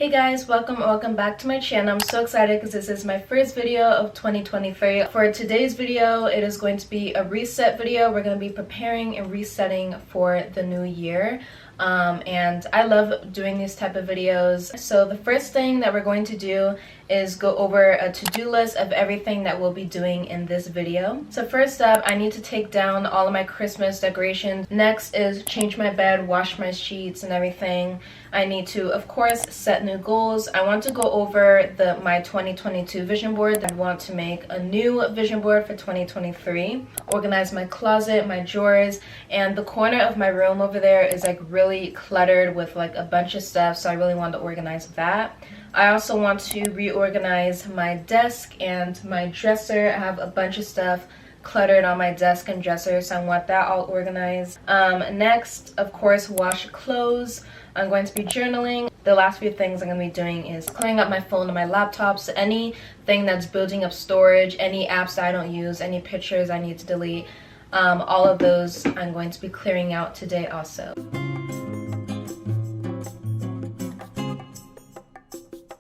Hey guys, welcome back to my channel. I'm so excited because this is my first video of 2023. For today's video, it is going to be a reset video. We're going to be preparing and resetting for the new year. And I love doing these type of videos. So the first thing that we're going to do is go over a to-do list of everything that we'll be doing in this video. So first up, I need to take down all of my Christmas decorations. Next is change my bed, wash my sheets and everything. I need to, of course, set new goals. I want to go over my 2022 vision board. I want to make a new vision board for 2023. Organize my closet, my drawers, and the corner of my room over there is like really cluttered with like a bunch of stuff, so I really want to organize that. I also want to reorganize my desk and my dresser. I have a bunch of stuff cluttered on my desk and dresser, so I want that all organized. Next, of course, wash clothes. I'm going to be journaling. The last few things I'm going to be doing is clearing up my phone and my laptop. So anything that's building up storage, any apps that I don't use, any pictures I need to delete, all of those I'm going to be clearing out today also.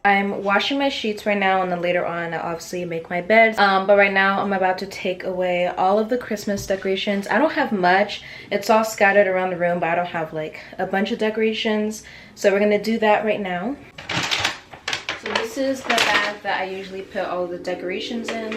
I'm washing my sheets right now, and then later on I'll obviously make my bed. But right now I'm about to take away all of the Christmas decorations. I don't have much. It's all scattered around the room, but I don't have like a bunch of decorations. So we're gonna do that right now. So this is the bag that I usually put all the decorations in.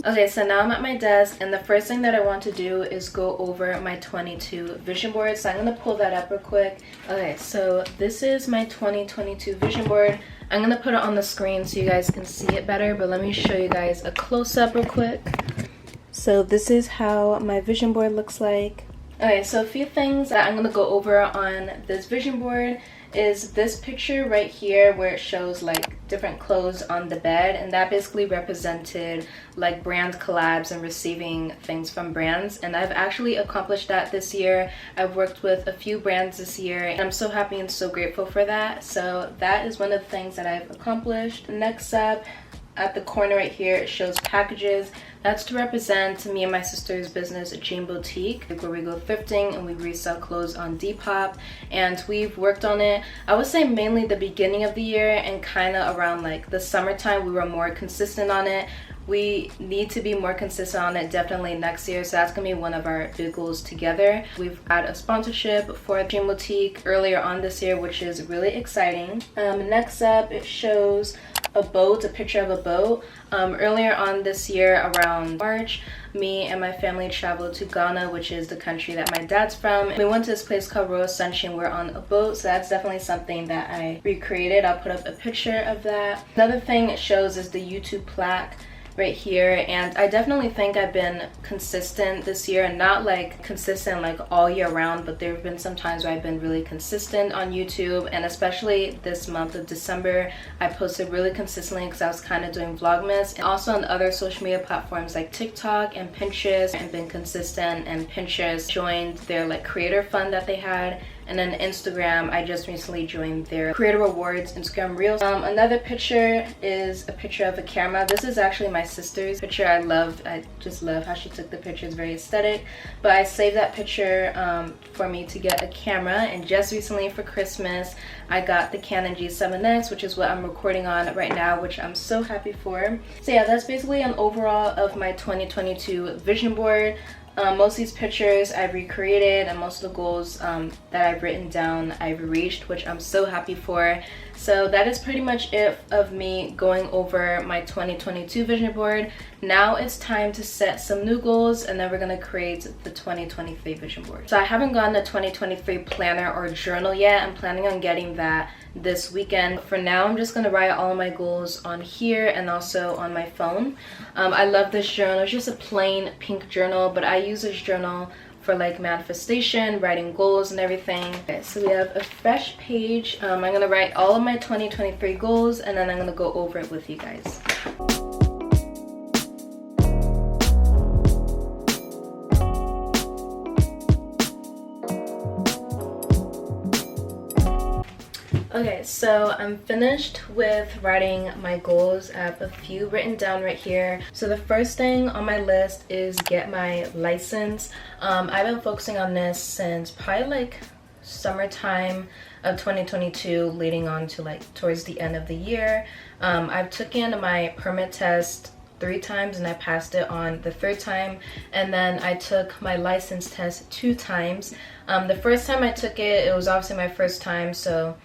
Okay, so now I'm at my desk, and the first thing that I want to do is go over my 22 vision board. So I'm going to pull that up real quick. Okay, so this is my 2022 vision board. I'm going to put it on the screen so you guys can see it better, but let me show you guys a close-up real quick. So this is how my vision board looks like. Okay, so a few things that I'm going to go over on this vision board is this picture right here where it shows like different clothes on the bed, and that basically represented like brand collabs and receiving things from brands, and I've actually accomplished that this year. I've worked with a few brands this year, and I'm so happy and so grateful for that. So that is one of the things that I've accomplished. Next up, at the corner right here, it shows packages. That's to represent me and my sister's business, genebtq, where we go thrifting and we resell clothes on Depop. And we've worked on it, I would say mainly the beginning of the year, and kind of around like the summertime we were more consistent on it. We need to be more consistent on it definitely next year, so that's gonna be one of our big goals together. We've had a sponsorship for genebtq earlier on this year, which is really exciting. Next up, it shows a boat, a picture of a boat. Earlier on this year, around March, me and my family traveled to Ghana, which is the country that my dad's from. We went to this place called Royal Sunshine. We're on a boat, so that's definitely something that I recreated. I'll put up a picture of that. Another thing it shows is the YouTube plaque right here, and I definitely think I've been consistent this year, and not like consistent like all year round, but there have been some times where I've been really consistent on YouTube, and especially this month of December I posted really consistently because I was kind of doing Vlogmas, and also on other social media platforms like TikTok and Pinterest, and been consistent. And Pinterest joined their like creator fund that they had, and then Instagram, I just recently joined their Creator Rewards Instagram Reels. Another picture is a picture of a camera. This is actually my sister's picture. I just love how she took the picture. It's very aesthetic. But I saved that picture for me to get a camera. And just recently for Christmas, I got the Canon G7X, which is what I'm recording on right now, which I'm so happy for. So yeah, that's basically an overall of my 2022 vision board. Most of these pictures I've recreated, and most of the goals that I've written down I've reached, which I'm so happy for. So that is pretty much it of me going over my 2022 vision board. Now it's time to set some new goals, and then we're going to create the 2023 vision board. So I haven't gotten a 2023 planner or journal yet. I'm planning on getting that this weekend. For now, I'm just going to write all of my goals on here and also on my phone. I love this journal. It's just a plain pink journal, but I use this journal for like manifestation, writing goals and everything. Okay, so we have a fresh page. I'm gonna write all of my 2023 goals, and then I'm gonna go over it with you guys. Okay, so I'm finished with writing my goals. I have a few written down right here. So the first thing on my list is get my license. I've been focusing on this since probably like summertime of 2022 leading on to like towards the end of the year. I've taken my permit test 3 times and I passed it on the 3rd time, and then I took my license test 2 times. The first time I took it, it was obviously my first time, so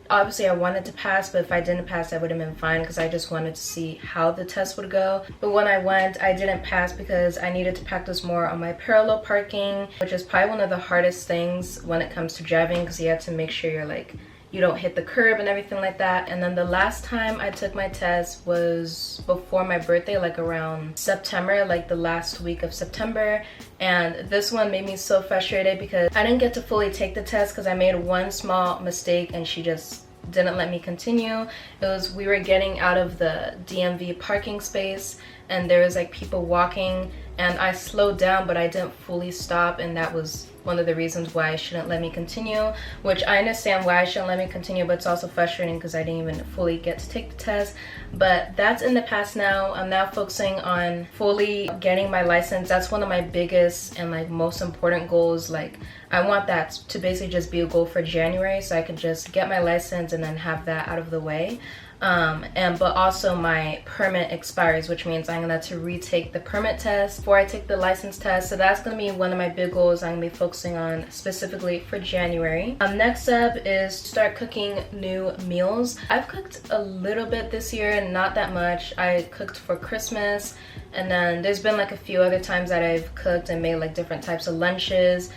obviously I wanted to pass, but if I didn't pass I would have been fine because I just wanted to see how the test would go. But when I went, I didn't pass because I needed to practice more on my parallel parking, which is probably one of the hardest things when it comes to driving because you have to make sure you don't hit the curb and everything like that. And then the last time I took my test was before my birthday, like around September, like the last week of September. And this one made me so frustrated because I didn't get to fully take the test because I made one small mistake and she just didn't let me continue. We were getting out of the DMV parking space and there was like people walking, and I slowed down but I didn't fully stop, and that was one of the reasons why I shouldn't let me continue, which I understand why I shouldn't let me continue, but it's also frustrating because I didn't even fully get to take the test. But that's in the past now. I'm now focusing on fully getting my license. That's one of my biggest and like most important goals. Like I want that to basically just be a goal for January so I can just get my license and then have that out of the way. But also my permit expires, which means I'm gonna have to retake the permit test before I take the license test. So that's gonna be one of my big goals I'm gonna be focusing on specifically for January. Next up is start cooking new meals. I've cooked a little bit this year, not that much. I cooked for Christmas, and then there's been like a few other times that I've cooked and made like different types of lunches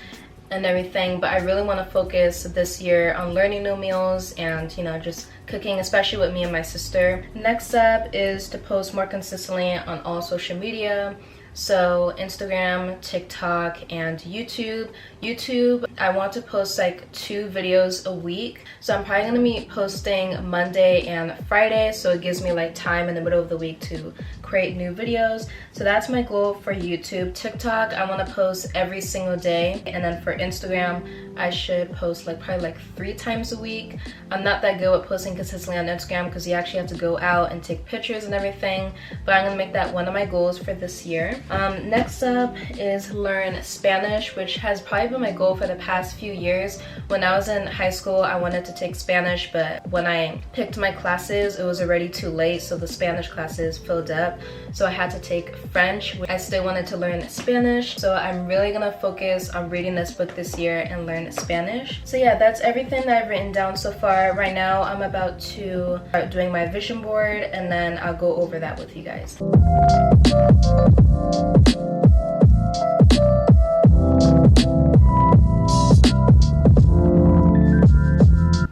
and everything, but I really want to focus this year on learning new meals and just cooking, especially with me and my sister. Next up is to post more consistently on all social media. So Instagram, TikTok, and YouTube. I want to post like 2 videos a week. So I'm probably gonna be posting Monday and Friday, so it gives me like time in the middle of the week to create new videos. So that's my goal for YouTube. TikTok, I want to post every single day, and then for Instagram, I should post probably 3 times a week. I'm not that good with posting consistently on Instagram because you actually have to go out and take pictures and everything, but I'm gonna make that one of my goals for this year. Next up is learn Spanish, which has probably been my goal for the past few years. When I was in high school, I wanted to take Spanish, but when I picked my classes, it was already too late, so the Spanish classes filled up. So I had to take French. I still wanted to learn Spanish, so I'm really gonna focus on reading this book this year and learn Spanish. So yeah, that's everything that I've written down so far. Right now, I'm about to start doing my vision board, and then I'll go over that with you guys.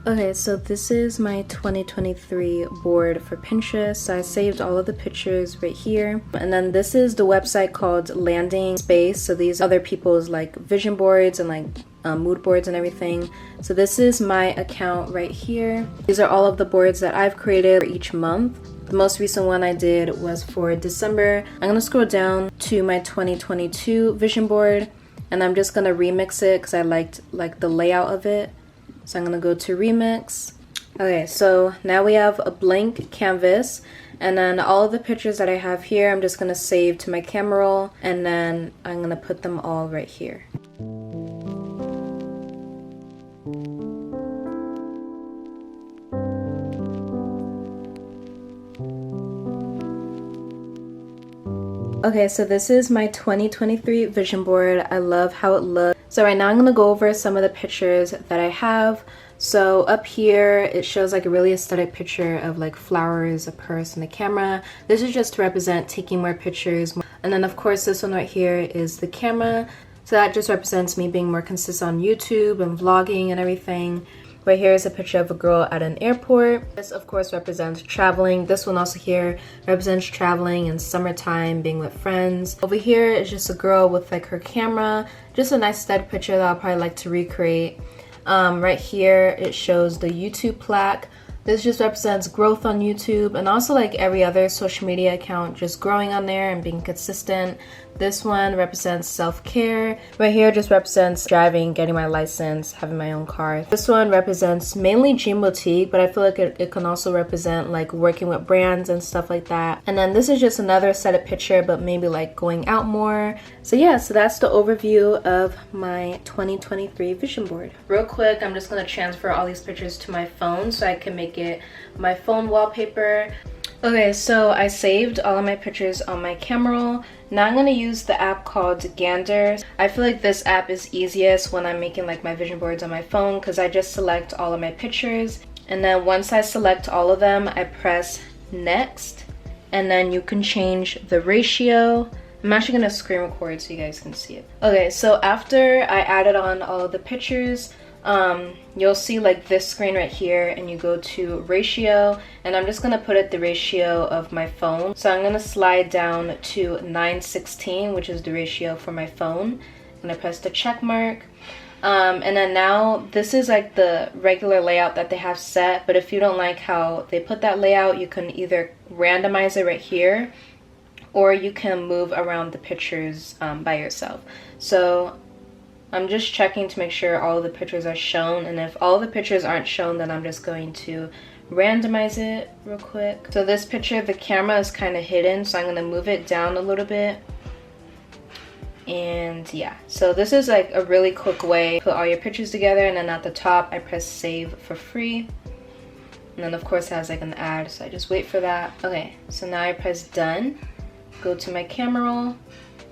Okay, so this is my 2023 board for Pinterest. So I saved all of the pictures right here. And then this is the website called Landing Space. So these other people's vision boards and mood boards and everything. So this is my account right here. These are all of the boards that I've created for each month. The most recent one I did was for December. I'm gonna scroll down to my 2022 vision board, and I'm just gonna remix it because I liked the layout of it. So I'm gonna go to remix. Okay, so now we have a blank canvas, and then all of the pictures that I have here, I'm just gonna save to my camera roll, and then I'm gonna put them all right here. Okay, so this is my 2023 vision board. I love how it looks. So right now I'm gonna go over some of the pictures that I have. So up here, it shows a really aesthetic picture of flowers, a purse, and a camera. This is just to represent taking more pictures. And then of course, this one right here is the camera. So that just represents me being more consistent on YouTube and vlogging and everything. Right here is a picture of a girl at an airport. This of course represents traveling. This one also here represents traveling in summertime, being with friends. Over here is just a girl with her camera. Just a nice aesthetic picture that I'll probably like to recreate. Right here it shows the YouTube plaque. This just represents growth on YouTube, and also like every other social media account, just growing on there and being consistent. This one represents self-care. Right here just represents driving, getting my license, having my own car. This one represents mainly genebtq, but I feel like it can also represent like working with brands and stuff like that. And then this is just another set of picture, but maybe like going out more. So yeah, so that's the overview of my 2023 vision board. Real quick, I'm just gonna transfer all these pictures to my phone so I can make it my phone wallpaper. Okay, so I saved all of my pictures on my camera roll. Now I'm going to use the app called Gander. I feel like this app is easiest when I'm making like my vision boards on my phone because I just select all of my pictures. And then once I select all of them, I press next. And then you can change the ratio. I'm actually going to screen record so you guys can see it. Okay, so after I added on all of the pictures, you'll see like this screen right here, and you go to ratio, and I'm just gonna put it the ratio of my phone. So I'm gonna slide down to 9:16, which is the ratio for my phone. I'm gonna press the check mark. And then now this is like the regular layout that they have set, but if you don't like how they put that layout, you can either randomize it right here, or you can move around the pictures by yourself. So I'm just checking to make sure all of the pictures are shown, and if all the pictures aren't shown, then I'm just going to randomize it real quick. So this picture, the camera is kind of hidden, so I'm going to move it down a little bit. And yeah, so this is like a really quick way to put all your pictures together, and then at the top I press save for free. And then of course it has like an ad, so I just wait for that. Okay, so now I press done, go to my camera roll.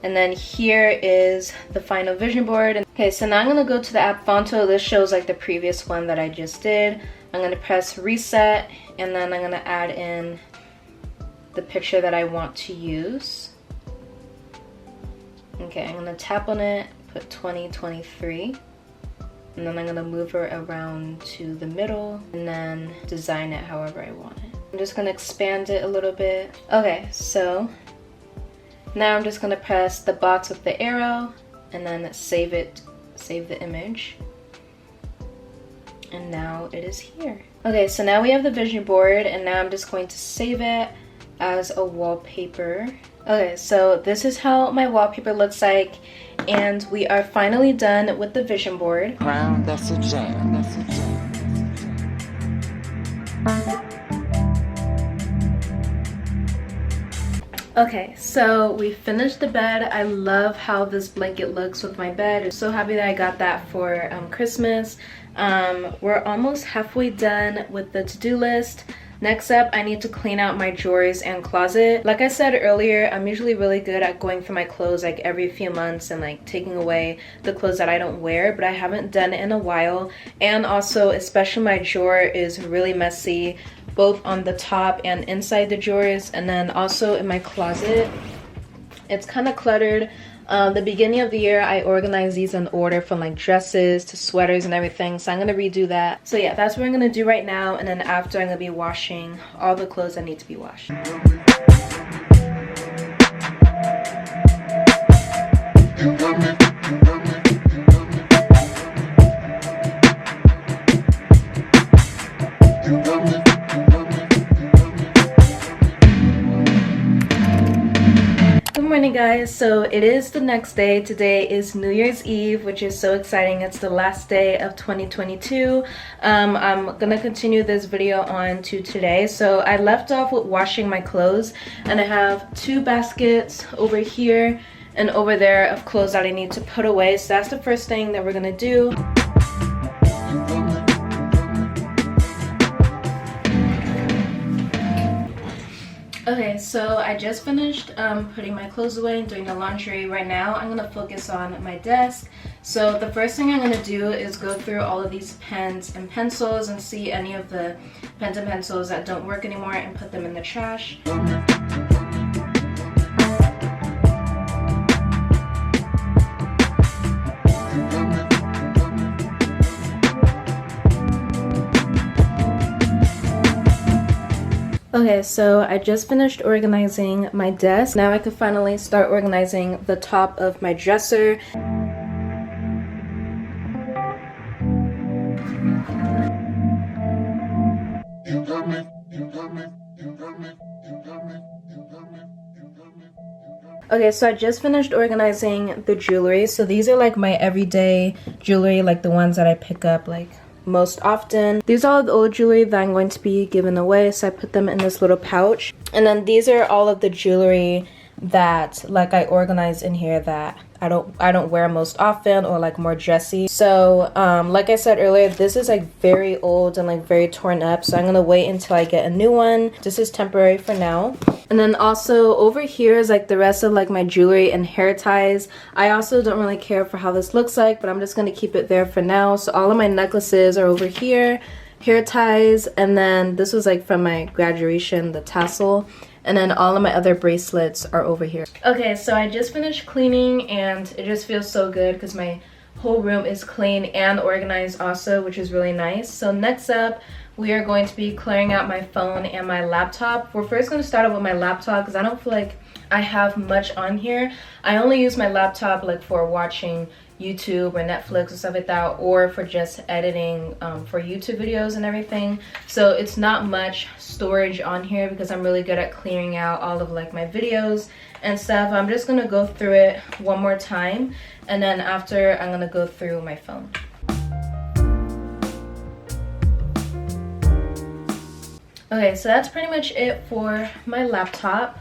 And then here is the final vision board. Okay, so now I'm gonna go to the app Fonto. This shows like the previous one that I just did. I'm gonna press reset, and then I'm gonna add in the picture that I want to use. Okay, I'm gonna tap on it, put 2023, and then I'm gonna move her around to the middle and then design it however I want it. I'm just gonna expand it a little bit. Okay, so now I'm just gonna press the box with the arrow and then save it, save the image. And now it is here. Okay, so now we have the vision board, and now I'm just going to save it as a wallpaper. Okay, so this is how my wallpaper looks like, and we are finally done with the vision board. Crown, that's a jam, that's a jam. Okay, so we finished the bed. I love how this blanket looks with my bed. I'm so happy that I got that for Christmas. We're almost halfway done with the to-do list. Next up, I need to clean out my drawers and closet. Like I said earlier, I'm usually really good at going through my clothes like every few months and like taking away the clothes that I don't wear, but I haven't done it in a while. And also, especially my drawer is really messy, both on the top and inside the drawers, and then also in my closet. It's kind of cluttered. The beginning of the year, I organized these in order from like dresses to sweaters and everything, so I'm gonna redo that. So yeah, that's what I'm gonna do right now, and then after I'm gonna be washing all the clothes that need to be washed. Good morning, guys. So it is the next day. Today is New Year's Eve, which is so exciting. It's the last day of 2022. I'm gonna continue this video on to today. So I left off with washing my clothes, and I have two baskets over here and over there of clothes that I need to put away. So that's the first thing that we're gonna do. Okay, so I just finished putting my clothes away and doing the laundry. Right now I'm gonna focus on my desk. So the first thing I'm gonna do is go through all of these pens and pencils and see any of the pens and pencils that don't work anymore and put them in the trash. Okay, so I just finished organizing my desk. Now I can finally start organizing the top of my dresser. Okay, so I just finished organizing the jewelry. So these are like my everyday jewelry, like the ones that I pick up like most often. These are all the old jewelry that I'm going to be giving away, so I put them in this little pouch. And then these are all of the jewelry that like I organize in here that I don't wear most often, or like more dressy. So like I said earlier, this is like very old and like very torn up, so I'm gonna wait until I get a new one. This is temporary for now. And then also over here is like the rest of like my jewelry and hair ties. I also don't really care for how this looks like, but I'm just gonna keep it there for now. So all of my necklaces are over here, hair ties, and then this was like from my graduation, the tassel. And then all of my other bracelets are over here. Okay, so I just finished cleaning and it just feels so good because my whole room is clean and organized also, which is really nice. So next up, we are going to be clearing out my phone and my laptop. We're first going to start out with my laptop because I don't feel like I have much on here. I only use my laptop like for watching YouTube or Netflix or stuff like that, or for just editing for YouTube videos and everything. So it's not much storage on here because I'm really good at clearing out all of like my videos and stuff. I'm just gonna go through it one more time, and then after I'm gonna go through my phone. Okay, so that's pretty much it for my laptop.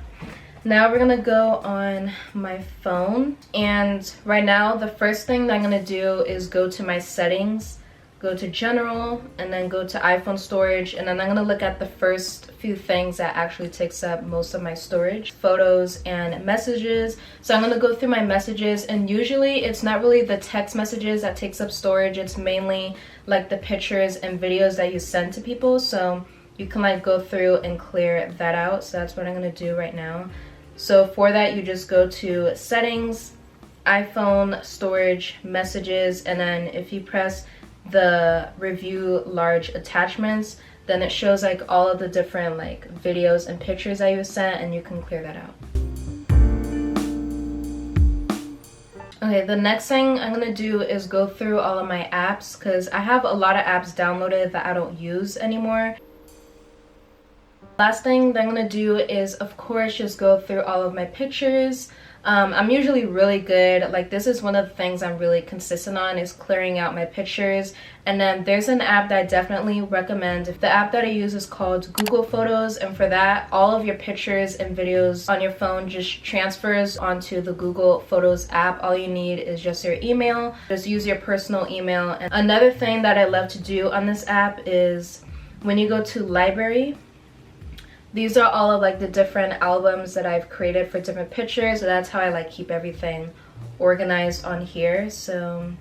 Now we're gonna go on my phone, and right now the first thing that I'm gonna do is go to my settings, go to general, and then go to iPhone storage, and then I'm gonna look at the first few things that actually takes up most of my storage: photos and messages. So I'm gonna go through my messages, and usually it's not really the text messages that takes up storage, it's mainly like the pictures and videos that you send to people. So you can like go through and clear that out. So that's what I'm gonna do right now. So for that, you just go to settings, iPhone, storage, messages, and then if you press the review large attachments, then it shows like all of the different like videos and pictures that you sent, and you can clear that out. Okay, the next thing I'm gonna do is go through all of my apps because I have a lot of apps downloaded that I don't use anymore. Last thing that I'm gonna do is, of course, just go through all of my pictures. I'm usually really good, like this is one of the things I'm really consistent on, is clearing out my pictures. And then there's an app that I definitely recommend. The app that I use is called Google Photos, and for that, all of your pictures and videos on your phone just transfers onto the Google Photos app. All you need is just your email. Just use your personal email. And another thing that I love to do on this app is when you go to library, these are all of like the different albums that I've created for different pictures. So that's how I like keep everything organized on here. So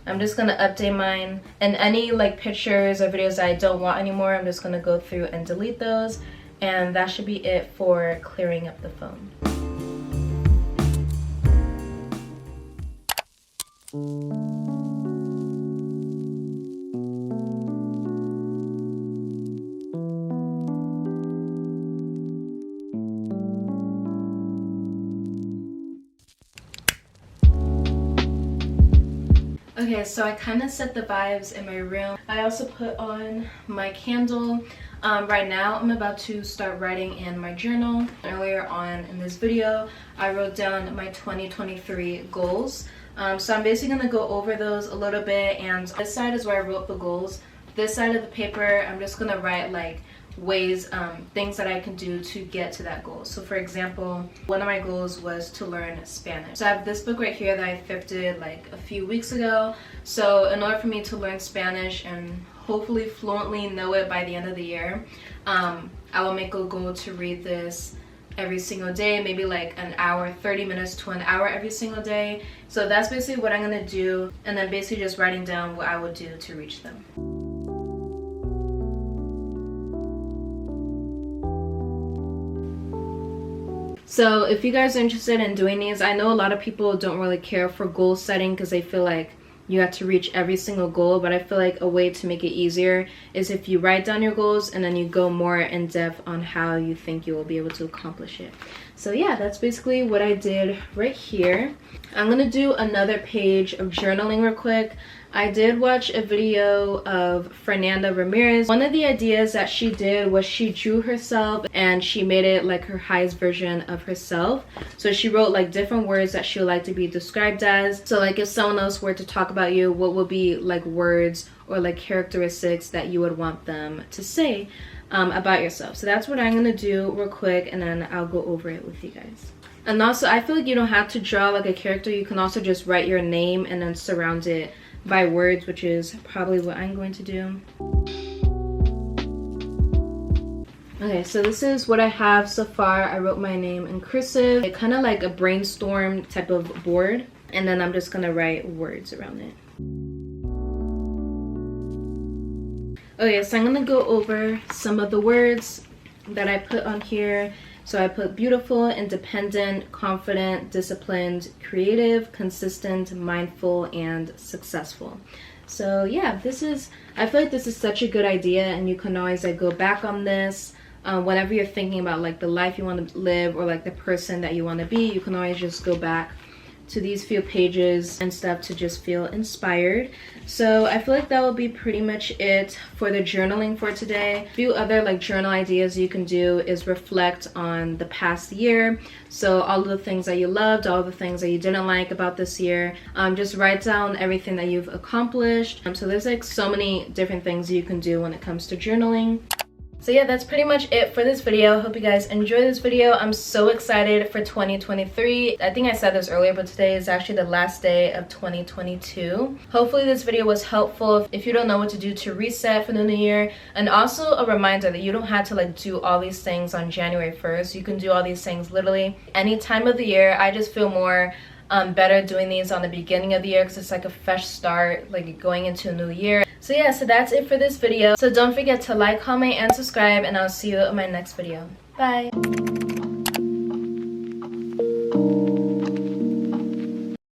I'm just gonna update mine, and any like pictures or videos that I don't want anymore, I'm just gonna go through and delete those. And that should be it for clearing up the phone. Okay, so I kind of set the vibes in my room. I also put on my candle. Right now I'm about to start writing in my journal. Earlier on in this video, I wrote down my 2023 goals. So I'm basically going to go over those a little bit, and this side is where I wrote the goals. This side of the paper, I'm just going to write like ways, things that I can do to get to that goal. So for example, one of my goals was to learn Spanish. So I have this book right here that I thrifted like a few weeks ago. So in order for me to learn Spanish and hopefully fluently know it by the end of the year, I will make a goal to read this every single day, maybe like an hour, 30 minutes to an hour every single day. So that's basically what I'm gonna do, and then basically just writing down what I would do to reach them. So if you guys are interested in doing these, I know a lot of people don't really care for goal setting because they feel like you have to reach every single goal, but I feel like a way to make it easier is if you write down your goals and then you go more in depth on how you think you will be able to accomplish it. So yeah, that's basically what I did right here. I'm gonna do another page of journaling real quick. I did watch a video of Fernanda Ramirez. One of the ideas that she did was she drew herself and she made it like her highest version of herself. So she wrote like different words that she would like to be described as. So like if someone else were to talk about you, what would be like words or like characteristics that you would want them to say about yourself. So that's what I'm gonna do real quick, and then I'll go over it with you guys. And also I feel like you don't have to draw like a character. You can also just write your name and then surround it by words, which is probably what I'm going to do. Okay, so this is what I have so far. I wrote my name in cursive. It's kind of like a brainstorm type of board, and then I'm just gonna write words around it. Okay, so I'm gonna go over some of the words that I put on here. So I put beautiful, independent, confident, disciplined, creative, consistent, mindful, and successful. So yeah, I feel like this is such a good idea, and you can always like go back on this whenever you're thinking about like the life you want to live or like the person that you want to be. You can always just go back to these few pages and stuff to just feel inspired. So I feel like that will be pretty much it for the journaling for today. A few other like journal ideas you can do is reflect on the past year. So all of the things that you loved, all the things that you didn't like about this year. Just write down everything that you've accomplished. So there's like so many different things you can do when it comes to journaling. So yeah, that's pretty much it for this video. Hope you guys enjoyed this video. I'm so excited for 2023. I think I said this earlier, but today is actually the last day of 2022. Hopefully this video was helpful if you don't know what to do to reset for the new year. And also a reminder that you don't have to like do all these things on January 1st. You can do all these things literally any time of the year. I just feel more better doing these on the beginning of the year because it's like a fresh start, like going into a new year. So yeah, so that's it for this video. So don't forget to like, comment, and subscribe, and I'll see you in my next video. Bye!